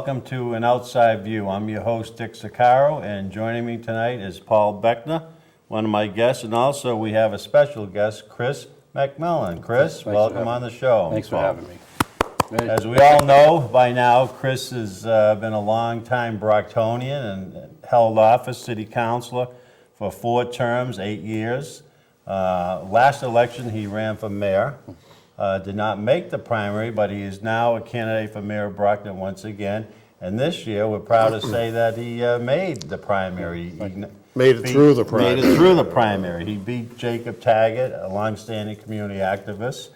welcome to An Outside View. I'm your host, Dick Sicaro, and joining me tonight is Paul Beckner, one of my guests, and also we have a special guest, Chris MacMillan. Chris, welcome on the show. Thanks for having me. As we all know by now, Chris has been a long-time Brocktonian and held office city councilor for 4 terms, 8 years. Last election, he ran for mayor. Did not make the primary, but he is now a candidate for mayor of Brockton once again. And this year, we're proud to say that he made the primary. Made it through the primary. Made it through the primary. He beat Jacob Taggart, a longstanding community activist.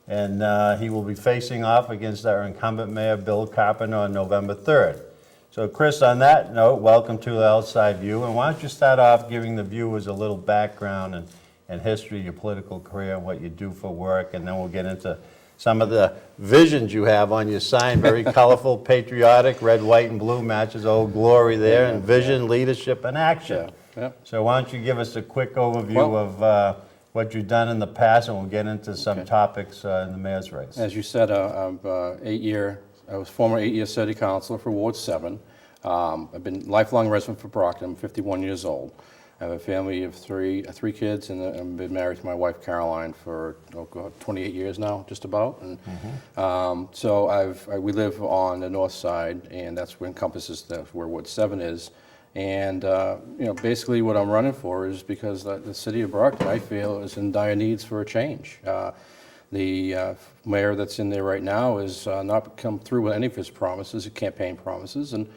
And he will be facing off against our incumbent mayor, Bill Carpenter, on November 3rd. So, Chris, on that note, welcome to the Outside View. And why don't you start off giving the viewers a little background and history of your political career and what you do for work, and then we'll get into some of the visions you have on your sign. Very colorful, patriotic, red, white, and blue matches Old Glory there, and vision, leadership, and action. Yeah. So why don't you give us a quick overview of what you've done in the past, and we'll get into some topics in the mayor's race. As you said, I was former 8-year city councilor for Ward 7. I've been lifelong resident for Brockton. I'm 51 years old. I have a family of three kids, and I've been married to my wife Caroline for 28 years now, just about. And so we live on the north side, and that's what encompasses where Ward 7 is. And basically, what I'm running for is because the city of Brockton, I feel, is in dire needs for a change. The mayor that's in there right now has not come through with any of his promises, campaign promises, and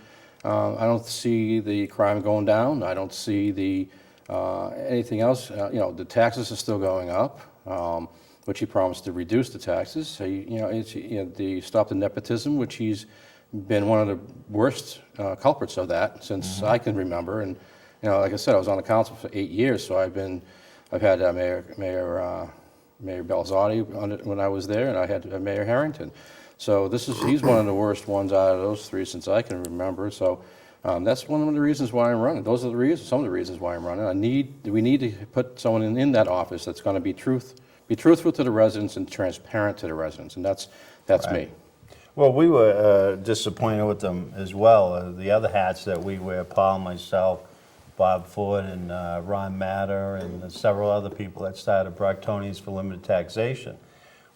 I don't see the crime going down. I don't see the anything else. The taxes are still going up, which he promised to reduce the taxes. The stop the nepotism, which he's been one of the worst culprits of that since I can remember. And like I said, I was on the council for 8 years, so I've had Mayor Belzotti when I was there, and I had Mayor Harrington. So he's one of the worst ones out of those 3 since I can remember. So that's one of the reasons why I'm running. Those are some of the reasons why I'm running. We need to put someone in that office that's going to be truthful to the residents and transparent to the residents, and that's me. Well, we were disappointed with them as well. The other hats that we wear, Paul, myself, Bob Ford, and Ron Matter, and several other people that started Brocktonians for Limited Taxation.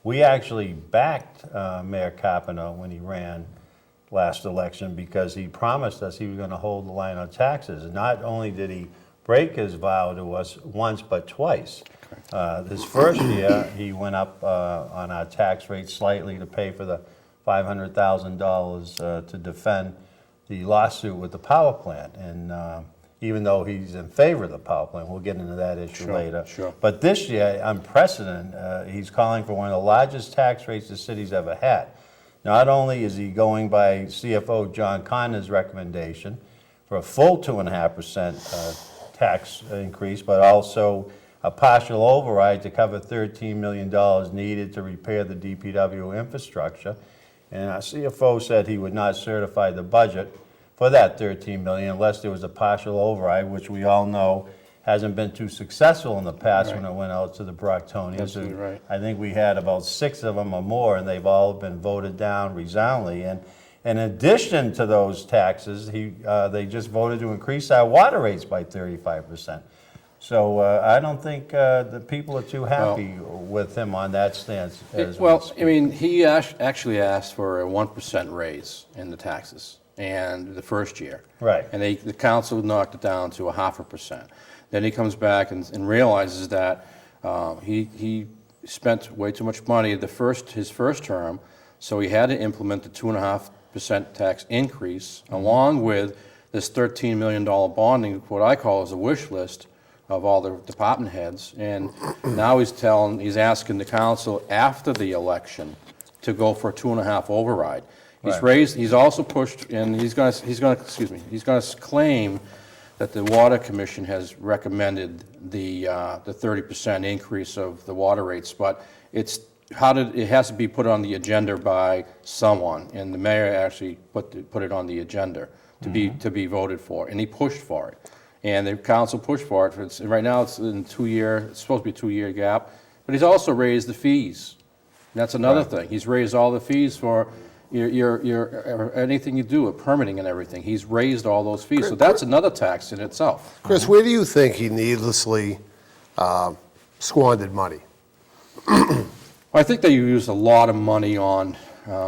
We actually backed Mayor Carpenter when he ran last election because he promised us he was going to hold the line on taxes. And not only did he break his vow to us once, but twice. This first year, he went up on our tax rate slightly to pay for the $500,000 to defend the lawsuit with the power plant. And even though he's in favor of the power plant, we'll get into that issue later. Sure. But this year, unprecedented, he's calling for one of the largest tax rates the city's ever had. Not only is he going by CFO John Connor's recommendation for a full 2.5% tax increase, but also a partial override to cover $13 million needed to repair the DPW infrastructure. And our CFO said he would not certify the budget for that $13 million unless there was a partial override, which we all know hasn't been too successful in the past when it went out to the Brocktonians. Absolutely right. I think we had about 6 of them or more, and they've all been voted down resoundingly. And in addition to those taxes, they just voted to increase our water rates by 35%. So I don't think the people are too happy with him on that stance. He actually asked for a 1% raise in the taxes and the first year. Right. And the council knocked it down to 0.5%. Then he comes back and realizes that he spent way too much money his first term, so he had to implement the 2.5% tax increase along with this $13 million bonding, what I call as a wish list of all the department heads. And now he's asking the council after the election to go for a 2.5 override. He's also pushed, and he's going to claim that the Water Commission has recommended the 30% increase of the water rates, but it has to be put on the agenda by someone, and the mayor actually put it on the agenda to be voted for, and he pushed for it, and the council pushed for it. Right now it's in it's supposed to be a 2-year gap, but he's also raised the fees. And that's another thing. He's raised all the fees for or anything you do, permitting and everything. He's raised all those fees, so that's another tax in itself. Chris, where do you think he needlessly squandered money? I think they used a lot of money on,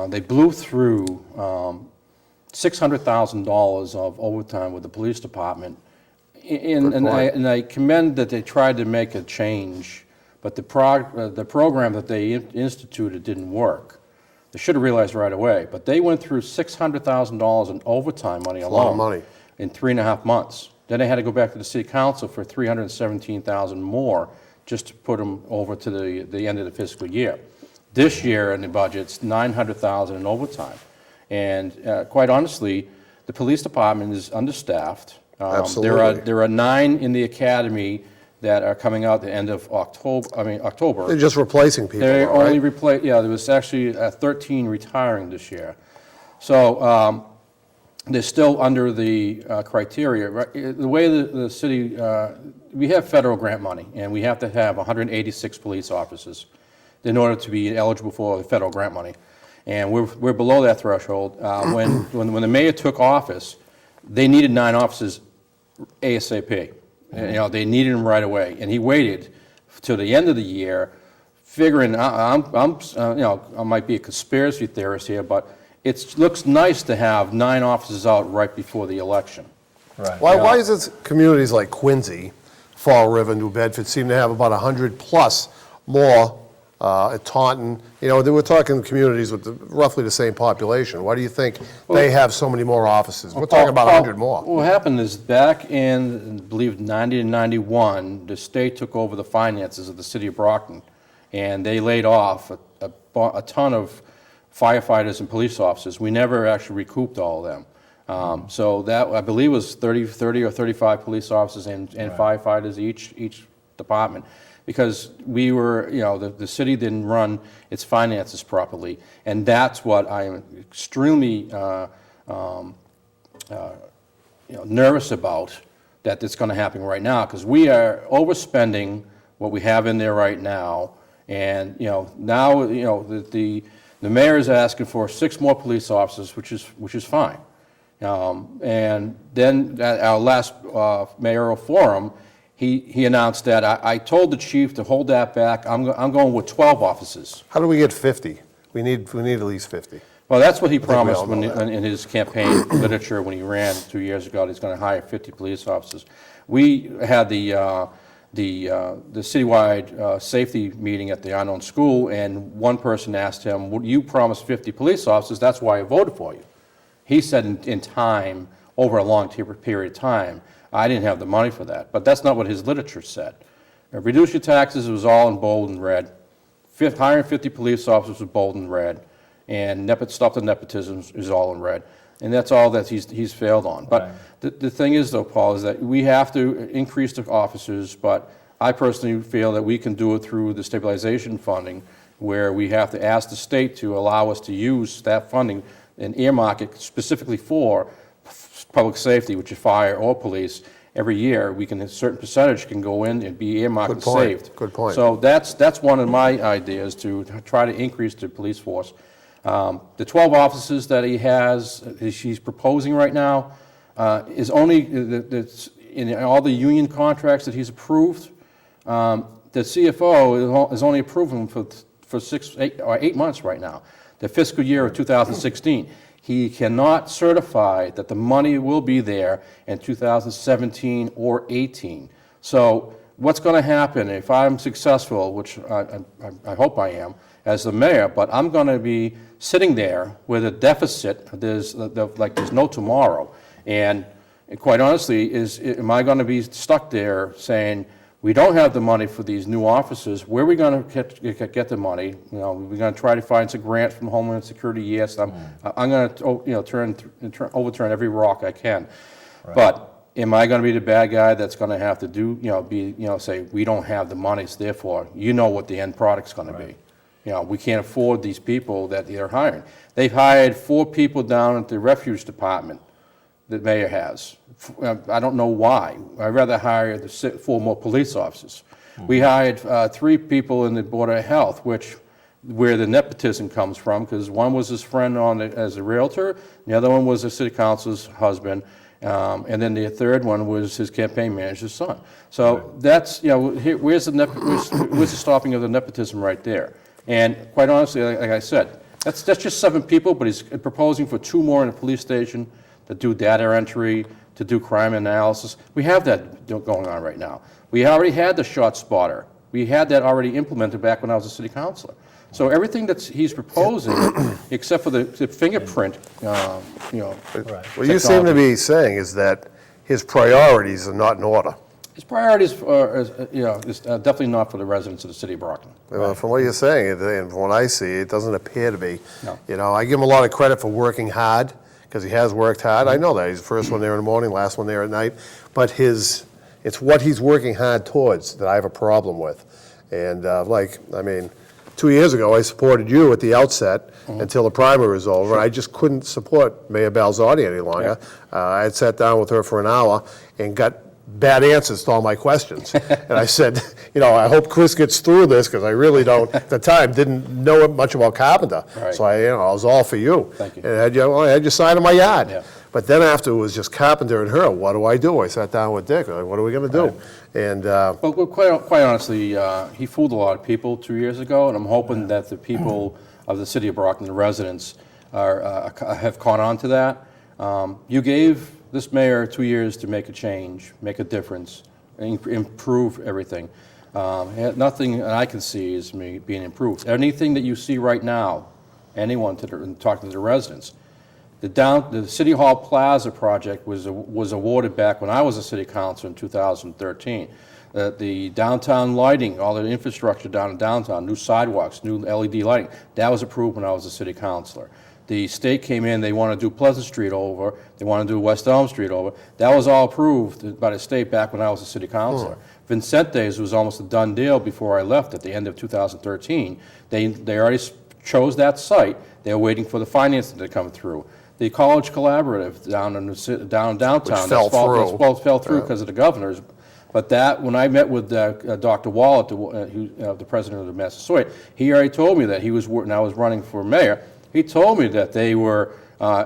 they blew through $600,000 of overtime with the police department. And I commend that they tried to make a change, but the program that they instituted didn't work. They should have realized right away, but they went through $600,000 in overtime money alone. A lot of money. In 3.5 months. Then they had to go back to the city council for $317,000 more just to put them over to the end of the fiscal year. This year in the budget's $900,000 in overtime. And quite honestly, the police department is understaffed. Absolutely. There are 9 in the academy that are coming out at the end of October. They're just replacing people, They're though, only right? there was actually 13 retiring this year. So they're still under the criteria. Right? The way the city, we have federal grant money, and we have to have 186 police officers in order to be eligible for the federal grant money. And we're below that threshold. When the mayor took office, they needed 9 officers ASAP. They needed them right away, and he waited till the end of the year, figuring I might be a conspiracy theorist here, but it looks nice to have 9 officers out right before the election. Right. Why is it communities like Quincy, Fall River, New Bedford seem to have about 100 plus more at Taunton? We're talking communities with roughly the same population. Why do you think they have so many more officers? We're talking about 100 more. What happened is back in, I believe, 90 and 91, the state took over the finances of the city of Brockton, and they laid off a ton of firefighters and police officers. We never actually recouped all of them. So that, I believe, was 30 or 35 police officers and firefighters each department, because we were, the city didn't run its finances properly, and that's what I am extremely nervous about, that it's going to happen right now, because we are overspending what we have in there right now, and now the mayor is asking for 6 more police officers, which is fine. And then at our last mayoral forum, he announced that I told the chief to hold that back. I'm going with 12 officers. How do we get 50? We need at least 50. Well, that's what he we promised all know that. in his campaign literature when he ran 2 years ago. He's going to hire 50 police officers. We had the citywide safety meeting at the Unknown School, and one person asked him, "Well, you promised 50 police officers, that's why I voted for you." He said in time, over a long period of time, I didn't have the money for that. But that's not what his literature said. Reduce your taxes was all in bold and red. Hiring 50 police officers was bold and red. And stop the nepotism is all in red. And that's all that he's failed on. But the thing is, though, Paul, is that we have to increase the officers, but I personally feel that we can do it through the stabilization funding, where we have to ask the state to allow us to use that funding and earmark it specifically for public safety, which is fire or police. Every year, a certain percentage can go in and be earmarked and saved. Good point. So that's one of my ideas, to try to increase the police force. The 12 officers that he's proposing right now, is only, in all the union contracts that he's approved, the CFO is only approving for 8 months right now, the fiscal year of 2016. He cannot certify that the money will be there in 2017 or 18. So what's going to happen if I'm successful, which I hope I am, as the mayor, but I'm going to be sitting there with a deficit, there's no tomorrow. And quite honestly, am I going to be stuck there saying, we don't have the money for these new officers, where are we going to get the money? We're going to try to find some grant from Homeland Security, yes. I'm going to overturn every rock I can. Right. But am I going to be the bad guy that's going to have to say, we don't have the money, so therefore, what the end product's going to be. We can't afford these people that they're hiring. They've hired 4 people down at the refuge department, the mayor has. I don't know why. I'd rather hire 4 more police officers. We hired 3 people in the Board of Health, which where the nepotism comes from, because one was his friend as a realtor, the other one was the city council's husband, and then the third one was his campaign manager's son. So that's, where's the stopping of the nepotism right there? And quite honestly, like I said, that's just 7 people, but he's proposing for 2 more in the police station to do data entry, to do crime analysis. We have that going on right now. We already had the shot spotter. We had that already implemented back when I was a city councilor. So everything that he's proposing, except for the fingerprint, What you seem to be saying is that his priorities are not in order. his priorities are, is definitely not for the residents of the city of Brockton. Well, from what you're saying, and from what I see, it doesn't appear to be. No. I give him a lot of credit for working hard, because he has worked hard. I know that. He's the first one there in the morning, last one there at night. But it's what he's working hard towards that I have a problem with. And 2 years ago, I supported you at the outset until the primary was over. I just couldn't support Mayor Balzotti any longer. I had sat down with her for an hour and got bad answers to all my questions. And I said, I hope Chris gets through this, because I really don't, at the time, didn't know much about Carpenter. Right. So I was all for you. Thank you. And I had your sign in my yard. Yeah. But then after it was just Carpenter and her, what do I do? I sat down with Dick, what are we going to do? And Well, quite honestly, he fooled a lot of people 2 years ago, and I'm hoping that the people of the city of Brockton, the residents, have caught on to that. You gave this mayor 2 years to make a change, make a difference, improve everything. Nothing I can see is being improved. Anything that you see right now, anyone talking to the residents, the City Hall Plaza project was awarded back when I was a city councilor in 2013. The downtown lighting, all the infrastructure down in downtown, new sidewalks, new LED lighting, that was approved when I was a city councilor. The state came in, they want to do Pleasant Street over, they want to do West Elm Street over. That was all approved by the state back when I was a city councilor. Vincente's was almost a done deal before I left at the end of 2013. They already chose that site. They were waiting for the financing to come through. The College Collaborative down downtown, Which fell through. fell through because of the governors. But when I met with Dr. Wallet, the president of the Massasoit, he already told me that when I was running for mayor, he told me that they were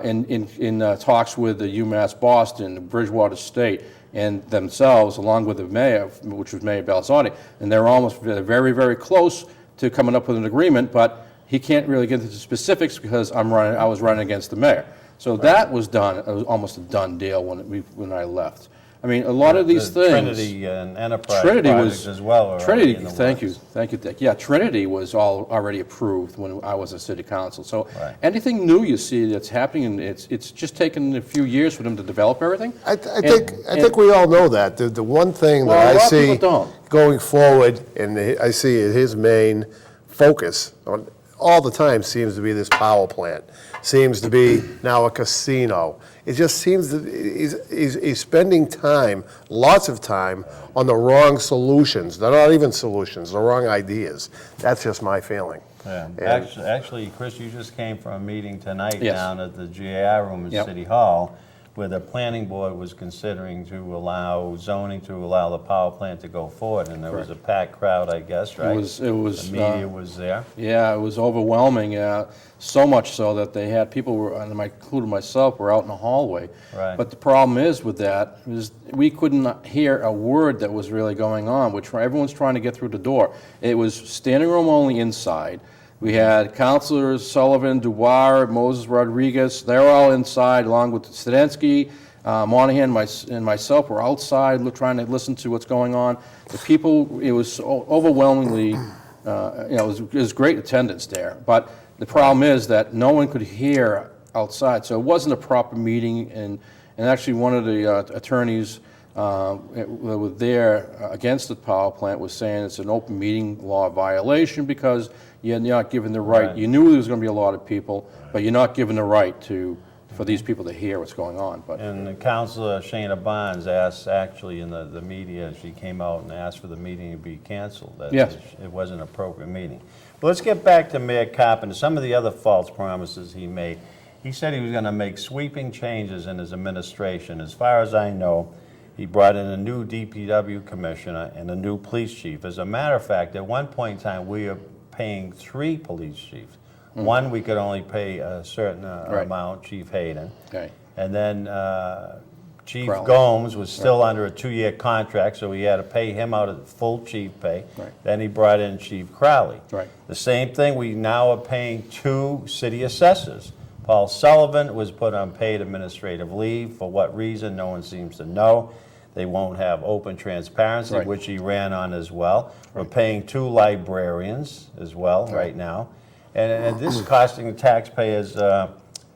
in talks with the UMass Boston, Bridgewater State, and themselves, along with the mayor, which was Mayor Balzotti, and they were almost very, very close to coming up with an agreement, but he can't really get into the specifics because I was running against the mayor. So that was done. It was almost a done deal when I left. I mean, a lot of these things. Trinity and Enterprise Trinity projects was as well. Are Trinity. already in the Thank works. you, Dick. Yeah, Trinity was already approved when I was a city council. So Right. anything new you see that's happening, and it's just taken a few years for them to develop everything. I think we all know that. The one thing Well, a that I lot of see people don't. going forward, and I see his main focus on all the time seems to be this power plant. Seems to be now a casino. It just seems that he's spending time, lots of time, on the wrong solutions. They're not even solutions, the wrong ideas. That's just my feeling. Yeah. And- Actually, Chris, you just came from a meeting tonight Yes. down at the GAR room at Yep. City Hall, where the planning board was considering to allow zoning to allow the power plant to go forward, and there was a packed crowd, I guess, right? It was. The media was there. Yeah, it was overwhelming, so much so that they had people, including myself, were out in the hallway. Right. But the problem is with that, is we couldn't hear a word that was really going on. Everyone's trying to get through the door. It was standing room only inside. We had councilors Sullivan, Dubois, Moses Rodriguez. They were all inside, along with Stadensky, Monahan, and myself were outside trying to listen to what's going on. The people, it was overwhelmingly, it was great attendance there. But the problem is that no one could hear outside, so it wasn't a proper meeting. And actually, one of the attorneys that were there against the power plant was saying it's an open meeting law violation because you're not given the right. Right. You knew there was going to be a lot of people, but you're not given the right for these people to hear what's going on. But And Councilor Shana Bonds asked, actually, in the media, she came out and asked for the meeting to be canceled. That Yes. it wasn't an appropriate meeting. But let's get back to Mayor Carpenter, some of the other false promises he made. He said he was going to make sweeping changes in his administration. As far as I know, he brought in a new DPW commissioner and a new police chief. As a matter of fact, at one point in time, we paying 3 police chiefs. One, we could only pay a certain amount, Chief Hayden. Okay. And then Chief Crowley. Gomes was still under a 2-year contract, so we had to pay him out of full chief pay. Right. Then he brought in Chief Crowley. Right. The same thing, we now are paying 2 city assessors. Paul Sullivan was put on paid administrative leave. For what reason, no one seems to know. They won't have open transparency, Right. which he ran on as well. We're paying 2 librarians as well right now. And this is costing the taxpayers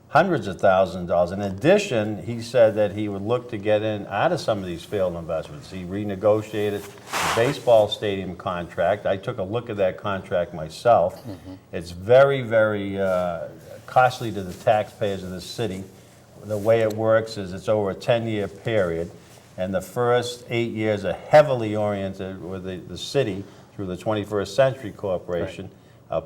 hundreds of thousands of dollars. In addition, he said that he would look to get in out of some of these failed investments. He renegotiated the baseball stadium contract. I took a look at that contract myself. It's very, very costly to the taxpayers of the city. The way it works is it's over a 10-year period, and the first 8 years are heavily oriented with the city through the 21st Century Corporation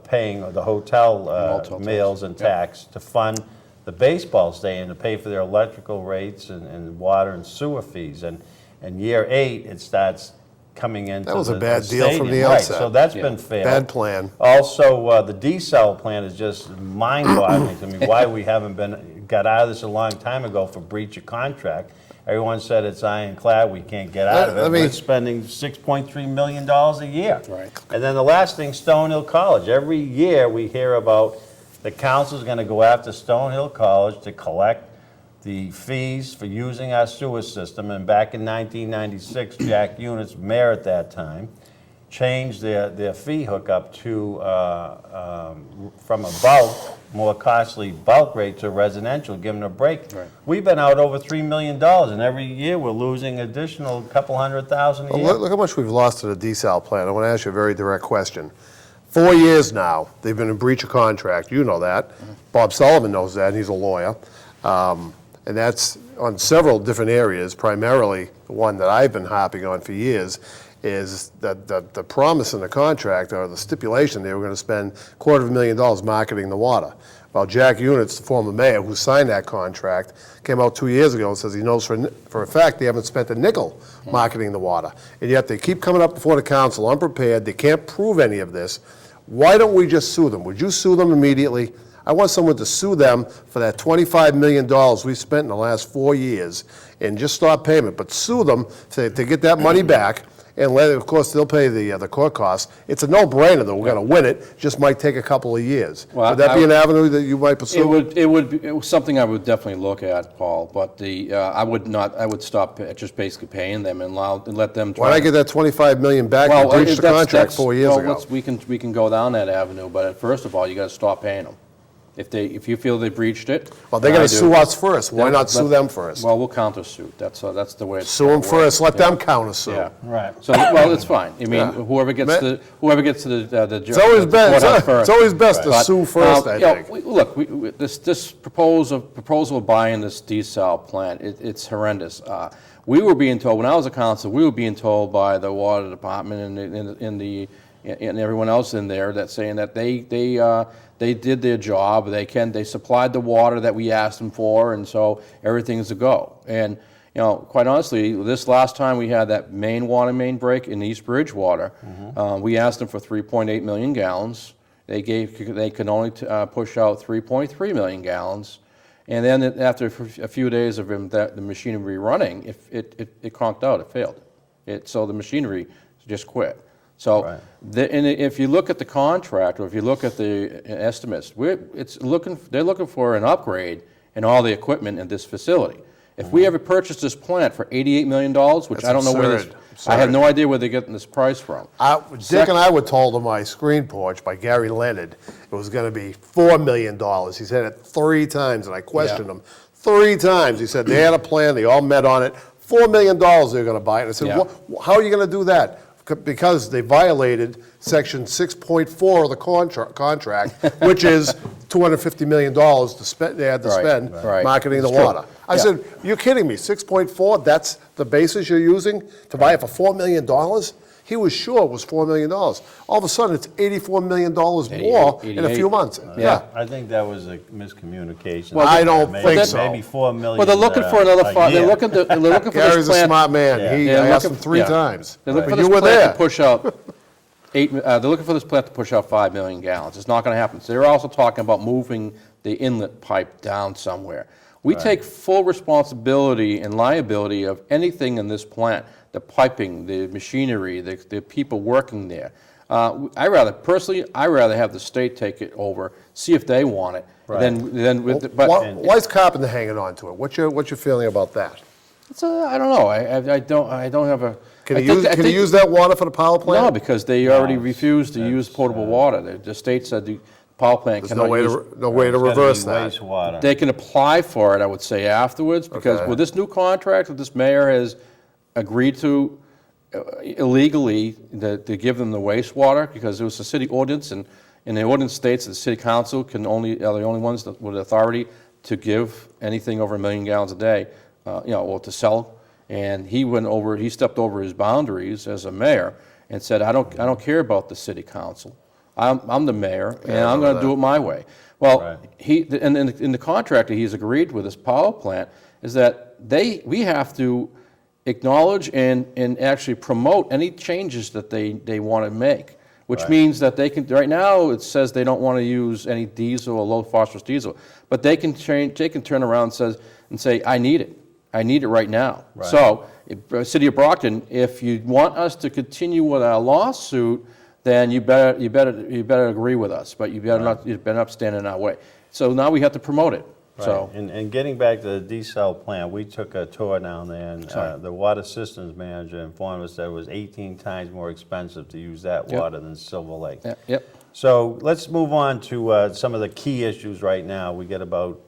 paying the hotel Motel meals and tax to fund the baseball stadium, to pay for their electrical rates and water and sewer fees. And in year 8, it starts coming into That was a the bad deal from stadium. the Right, outset. so that's been failed. Bad plan. Also, the decel plan is just mind-boggling to me, why we haven't got out of this a long time ago for breach of contract. Everyone said it's ironclad, we can't get out of it. Let me- We're spending $6.3 million a year. Right. And then the last thing, Stonehill College. Every year, we hear about the council's going to go after Stonehill College to collect the fees for using our sewer system. And back in 1996, Jack Units, mayor at that time, changed their fee hookup to, from a bulk, more costly bulk rate to residential, giving a break. Right. We've been out over $3 million, and every year we're losing additional couple $100,000 a Well, year. look how much we've lost to the desal plan. I want to ask you a very direct question. 4 years now, they've been in breach of contract. You know that. Bob Sullivan knows that, and he's a lawyer. And that's on several different areas, primarily the one that I've been harping on for years, is that the promise in the contract, or the stipulation, they were going to spend $250,000 marketing the water. Well, Jack Units, the former mayor who signed that contract, came out 2 years ago and says he knows for a fact they haven't spent a nickel marketing the water. And yet they keep coming up before the council unprepared. They can't prove any of this. Why don't we just sue them? Would you sue them immediately? I want someone to sue them for that $25 million we spent in the last 4 years and just stop payment, but sue them to get that money back. And of course, they'll pay the court costs. It's a no-brainer that we're going to win it, just might take a couple of years. Well, Would that I be an would- avenue that you might pursue? It was something I would definitely look at, Paul, but I would stop just basically paying them and let them try. Why not get that $25 million back and breach the contract 4 years ago? We can go down that avenue, but first of all, you got to stop paying them. If you feel they breached it. Well, they're and going I to do, sue us first. Why then not sue them first? Well, we'll countersuit. That's the way it's Sue them gonna work. first, let Yeah. them countersue. Yeah. Right. So, well, it's fine. I mean, Yeah. whoever gets Ma- to the It's always best, first. it's always best to But, sue first, I you know, think. look, this proposal of buying this desal plant, it's horrendous. We were being told, when I was a council, we were being told by the water department and everyone else in there that saying that they did their job. They supplied the water that we asked them for, and so everything's a go. And you know, quite honestly, this last time we had that water main break in East Bridgewater, we asked them for 3.8 million gallons. They could only push out 3.3 million gallons. And then after a few days of the machinery running, it conked out, it failed. So the machinery just quit. So Right. and if you look at the contract, or if you look at the estimates, they're looking for an upgrade in all the equipment in this facility. If we ever purchased this plant for $88 million, which That's I don't know where absurd. I have no idea where they're getting this price from. Dick and I were told on my screen porch by Gary Leonard, it was going to be $4 million. He said it 3 times, and I questioned him 3 times. He said they had a plan, they all met on it, $4 million they were going to buy it. And I said, Yeah. How are you going to do that? Because they violated section 6.4 of the contract, which is $250 million to spend, they had to Right, spend right. marketing the It's true. water. I Yeah. said, you're kidding me, 6.4, that's the basis you're using to buy it for $4 million? He was sure it was $4 million. All of a sudden, it's $84 million more in a 88. few months. Yeah. I think that was a miscommunication. Well, I don't Maybe- think so. Maybe 4 million. Well, they're looking for another a five. They're year. looking for this Gary's a plant. smart man. Yeah. I They're asked him looking- 3 yeah. times. They're looking But for this you were plant there. to push out they're looking for this plant to push out 5 million gallons. It's not going to happen. So they're also talking about moving the inlet pipe down somewhere. We take full responsibility and liability of anything in this plant, the piping, the machinery, the people working there. I rather have the state take it over, see if they want it, Right. than with, but Why is Carpenter hanging on to it? What's your feeling about that? it's, I don't know. I don't have a. Can I he think- use, I can he think- use that water for the power plant? No, because they already it's- refused to use potable water. The state said the power plant There's cannot no way use. no way to It's gotta be reverse that. Wastewater. They can apply for it, I would say, afterwards, because Okay. with this new contract that this mayor has agreed to illegally, to give them the wastewater, because it was a city ordinance, and the ordinance states that the city council are the only ones that, with authority to give anything over 1 million gallons a day, or to sell. And he stepped over his boundaries as a mayor and said, I don't care about the city council. I'm the mayor, and I'm going to do it my way. Well, Right. in the contract that he's agreed with this power plant is that we have to acknowledge and actually promote any changes that they want to make, which Right. means that they can, right now, it says they don't want to use any diesel or low phosphorus diesel, but they can turn around and say, I need it right now. Right. So, City of Brockton, if you want us to continue with our lawsuit, then you better agree with us, but you better not stand in our way. So now we have to promote it. So, Right. And getting back to the desal plant, we took a tour down there, and the water systems manager informed us that it was 18 times more expensive to use that Yep. water than Silver Lake. yeah, yep. So let's move on to some of the key issues right now. We get about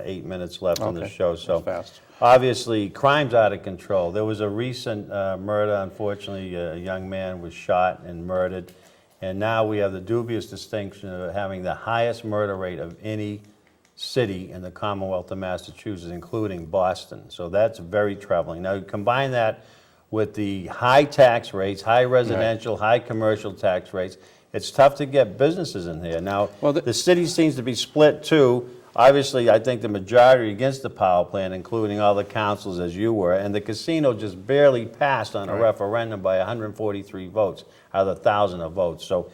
8 minutes left on the Okay. show. So That's fast. obviously, crime's out of control. There was a recent murder. Unfortunately, a young man was shot and murdered. And now we have the dubious distinction of having the highest murder rate of any city in the Commonwealth of Massachusetts, including Boston. So that's very troubling. Now, you combine that with the high tax rates, high residential, high commercial tax rates, it's tough to get businesses in here. Now, Well, the city seems to be split too. Obviously, I think the majority against the power plant, including all the councils as you were, and the casino just barely passed on a referendum by 143 votes out of the 1,000 of votes. So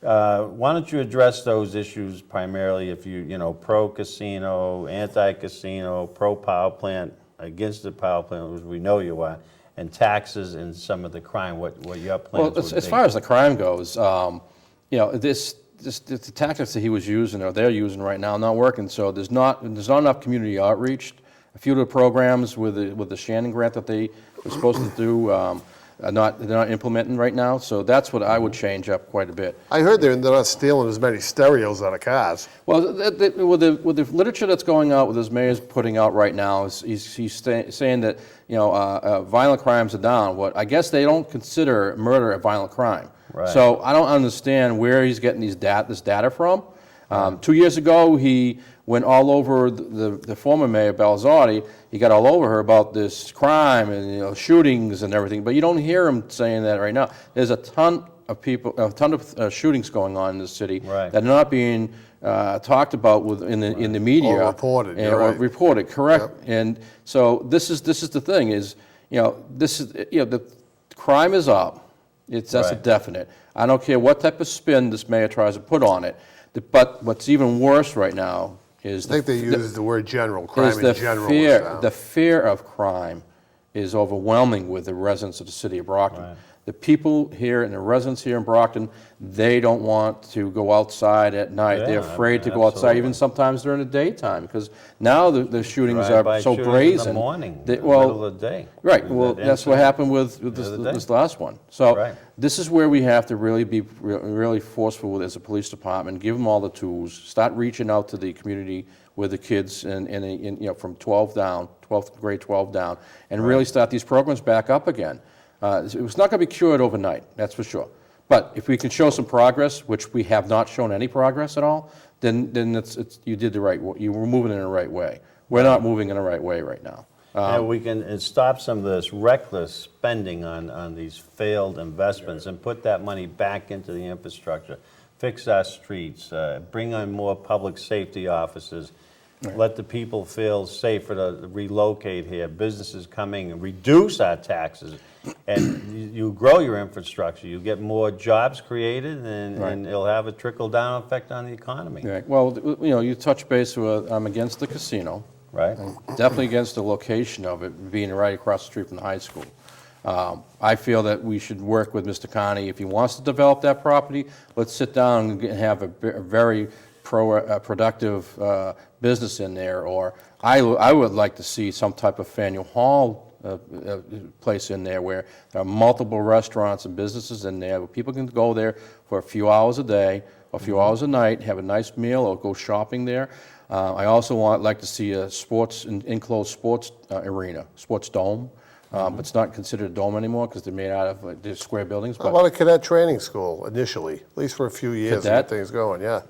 why don't you address those issues primarily, if pro-casino, anti-casino, pro-power plant, against the power plant, which we know you are, and taxes and some of the crime, what your plans Well, would be. as far as the crime goes, the tactics that he was using or they're using right now are not working. So there's not enough community outreach. A few of the programs with the Shannon grant that they were supposed to do they're not implementing right now. So that's what I would change up quite a bit. I heard they're not stealing as many stereos out of cars. Well, with the literature that's going out, with his mayor's putting out right now, he's saying that violent crimes are down. What I guess they don't consider murder a violent crime. Right. So I don't understand where he's getting this data from. 2 years ago, he went all over the former mayor Balzotti. He got all over her about this crime and shootings and everything. But you don't hear him saying that right now. There's a ton of shootings going on in the city Right. that are not being talked about in the media Or reported, you're or right. reported, correct? And so this is the thing is, the crime is up. That's a Right. definite. I don't care what type of spin this mayor tries to put on it. But what's even worse right now is I think they used the word general, crime is in the general. fear. The fear of crime is overwhelming with the residents of the city of Brockton. Right. The people here and the residents here in Brockton, they don't want to go outside at night. They're Yeah, afraid to go outside, absolutely. even sometimes during the daytime, because now the shootings Drive-by are so shootings brazen. in the morning, that- middle of the day. Right, well, That that's what incident happened with the other day. this last one. So Right. this is where we have to really be really forceful with as a police department, give them all the tools, start reaching out to the community with the kids and from 12th grade 12 down, and really start these programs back up again. It's not going to be cured overnight, that's for sure. But if we can show some progress, which we have not shown any progress at all, then you did the right. You were moving in the right way. We're not moving in the right way right now. And we can stop some of this reckless spending on these failed investments and put that money back into the infrastructure, fix our streets, bring on more public safety officers, let the people feel safer to relocate here, businesses coming, and reduce our taxes, and you grow your infrastructure, you get more jobs created, and it'll have a trickle-down effect on the economy. Right. Well, you touch base with, I'm against the casino. Right? Definitely against the location of it being right across the street from the high school. I feel that we should work with Mr. Connie. If he wants to develop that property, let's sit down and have a very productive business in there. Or I would like to see some type of Faneuil Hall place in there where there are multiple restaurants and businesses in there where people can go there for a few hours a day, or a few hours a night, have a nice meal, or go shopping there. I also like to see a enclosed sports arena, sports dome. But it's not considered a dome anymore because they're made out of they're square buildings. How about a cadet training school initially, at least for a few years to Cadet? get things going, yeah.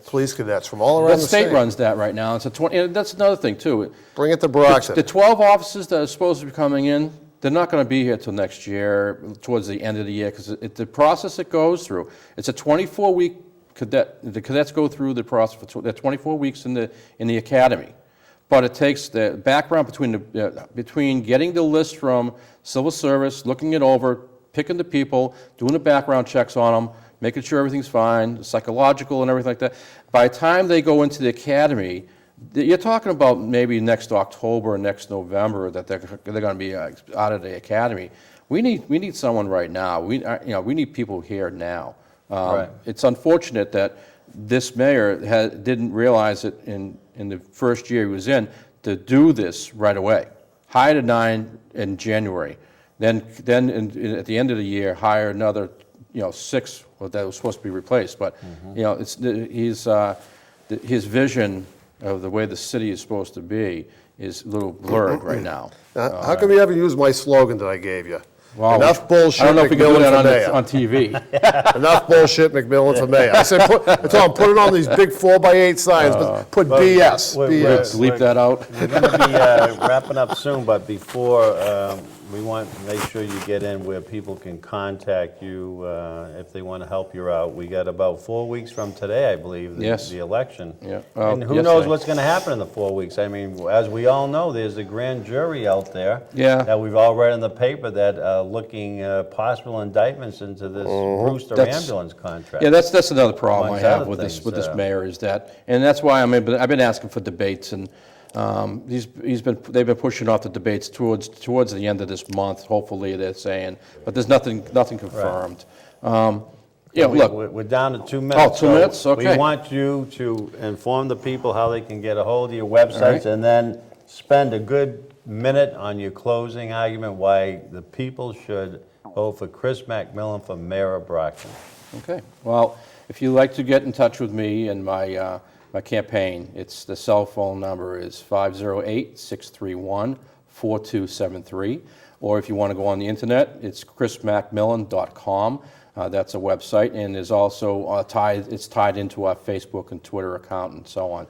Police cadets from all around The the state state. runs that right now. It's a 20, and that's another thing too. Bring it to Brockton. The 12 officers that are supposed to be coming in, they're not going to be here till next year, towards the end of the year, because the process it goes through, it's a 24-week cadet. The cadets go through the process for they're 24 weeks in the academy. But it takes the background between getting the list from civil service, looking it over, picking the people, doing the background checks on them, making sure everything's fine, psychological and everything like that. By the time they go into the academy, you're talking about maybe next October or next November that they're going to be out of the academy. We need someone right now. We need people here now. Right. It's unfortunate that this mayor didn't realize it in the first year he was in to do this right away. Hired a 9 in January, then at the end of the year hire another 6 that was supposed to be replaced. But his vision of the way the city is supposed to be is a little blurred right now. How come you haven't used my slogan that I gave you? Well, Enough bullshit, I don't know if we can do MacMillan that for on mayor. TV. Enough bullshit, MacMillan for mayor. I said, I told him, put it on these big 4x8 signs, but put BS, we're- BS. Leave that out. We're going to be wrapping up soon, but before, we want to make sure you get in where people can contact you if they want to help you out. We got about 4 weeks from today, I believe, Yes. the election. Yeah. And who Yesterday. knows what's going to happen in the 4 weeks? I mean, as we all know, there's a grand jury out there Yeah. that we've all read in the paper that looking possible indictments into this Brewster That's- ambulance contract. Yeah, that's another problem I Amongst have other with things, this mayor is that, and that's why I've been asking for debates, and they've been pushing off the debates towards the end of this month. Hopefully, they're saying, but there's nothing confirmed. Look, We're down to 2 minutes. 2 minutes? Okay. We want you to inform the people how they can get a hold of your websites, right. and then spend a good minute on your closing argument why the people should vote for Chris MacMillan for mayor of Brockton. Okay, well, if you'd like to get in touch with me and my campaign, the cell phone number is 508-631-4273. Or if you want to go on the internet, it's chrismacmillan.com. That's a website, and there's also it's tied into our Facebook and Twitter account and so on.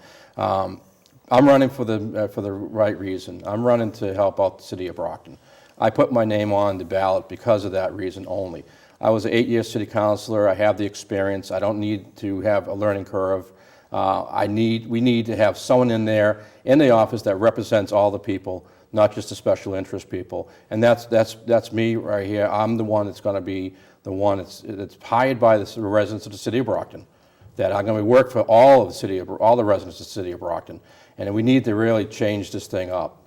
I'm running for the right reason. I'm running to help out the city of Brockton. I put my name on the ballot because of that reason only. I was an 8-year city councilor. I have the experience. I don't need to have a learning curve. We need to have someone in there in the office that represents all the people, not just the special interest people. And that's me right here. I'm the one that's going to be the one that's hired by the residents of the city of Brockton. That I'm going to work for all the residents of the city of Brockton. And we need to really change this thing up.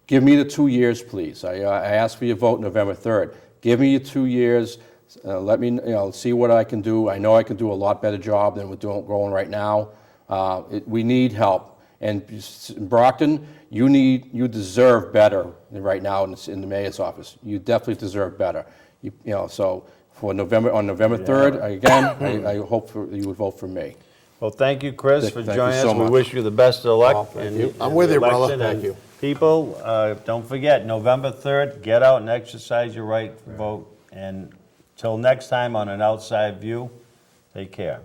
Give me the 2 years, please. I ask for your vote November 3rd. Give me your 2 years. Let me see what I can do. I know I can do a lot better job than we're going right now. We need help. And Brockton, you deserve better right now in the mayor's office. You definitely deserve better. So on November 3rd, again, I hope you would vote for me. Well, thank you, Chris, for Thank you joining so us. We much. wish you the best of luck. thank you. I'm in with the you, brother. election. Thank And you. People, don't forget, November 3rd, get out and exercise your right to vote. And till next time on An Outside View, take care.